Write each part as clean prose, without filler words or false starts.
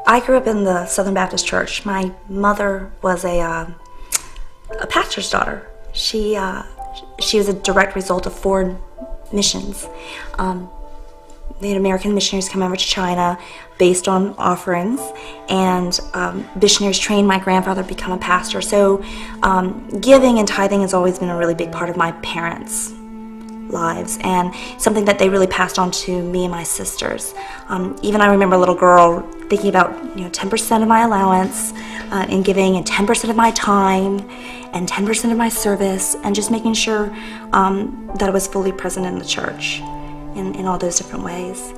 I grew up in the Southern Baptist Church. My mother was a pastor's daughter. She was a direct result of foreign missions. They had American missionaries come over to China based on offerings, and missionaries trained my grandfather to become a pastor. So giving and tithing has always been a really big part of my parents' lives, and something that they really passed on to me and my sisters. Even I remember a little girl thinking about 10% of my allowance in giving, and 10% of my time, and 10% of my service, and just making sure that I was fully present in the church in all those different ways.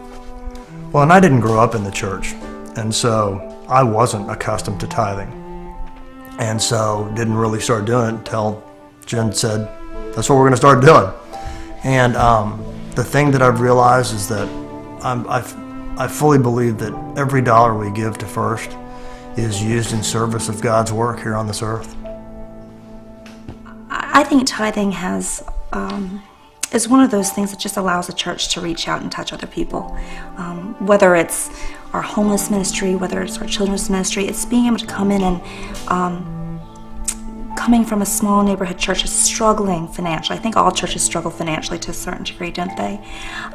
Well, and I didn't grow up in the church, and so I wasn't accustomed to tithing, and so didn't really start doing it until Jen said, that's what we're going to start doing. And the thing that I've realized is that I fully believe that every dollar we give to First is used in service of God's work here on this earth. I think tithing is one of those things that just allows the church to reach out and touch other people. Whether it's our homeless ministry, whether it's our children's ministry, it's being able to come in and coming from a small neighborhood church is struggling financially. I think all churches struggle financially to a certain degree, don't they?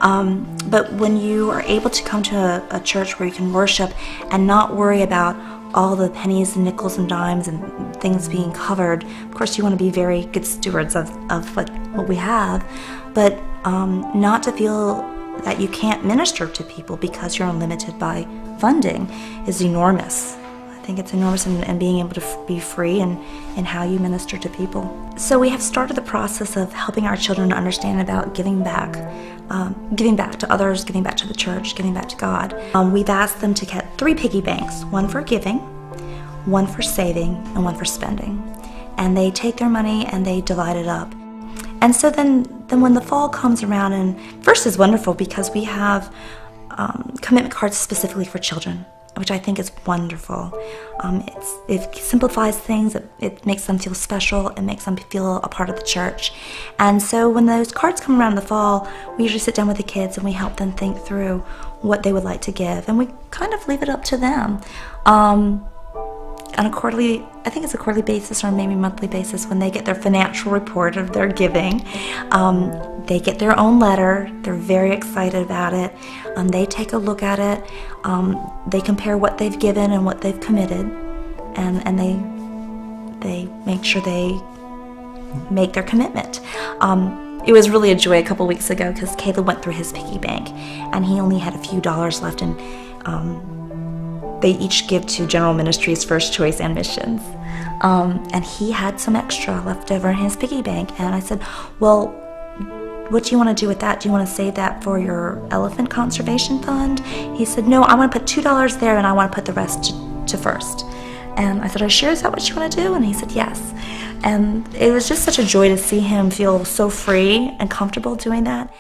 But when you are able to come to a church where you can worship and not worry about all the pennies and nickels and dimes and things being covered, of course you want to be very good stewards of what we have, but not to feel that you can't minister to people because you're limited by funding is enormous. I think it's enormous in being able to be free in how you minister to people. So we have started the process of helping our children to understand about giving back to others, giving back to the church, giving back to God. We've asked them to get 3 piggy banks, one for giving, one for saving, and one for spending. And they take their money and they divide it up. And so then when the fall comes around, and First is wonderful because we have commitment cards specifically for children, which I think is wonderful. It simplifies things, it makes them feel special, it makes them feel a part of the church. And so when those cards come around in the fall, we usually sit down with the kids and we help them think through what they would like to give, and we kind of leave it up to them. On a quarterly, I think it's a quarterly basis or maybe monthly basis, when they get their financial report of their giving. They get their own letter. They're very excited about it. They take a look at it. They compare what they've given and what they've committed, and they make sure they make their commitment. It was really a joy a couple weeks ago because Caleb went through his piggy bank and he only had a few dollars left, and they each give to General Ministries, First Choice, and Missions. And he had some extra left over in his piggy bank. And I said, well, what do you want to do with that? Do you want to save that for your elephant conservation fund? He said, no, I want to put $2 there and I want to put the rest to First. And I said, are you sure? Is that what you want to do? And he said, yes. And it was just such a joy to see him feel so free and comfortable doing that.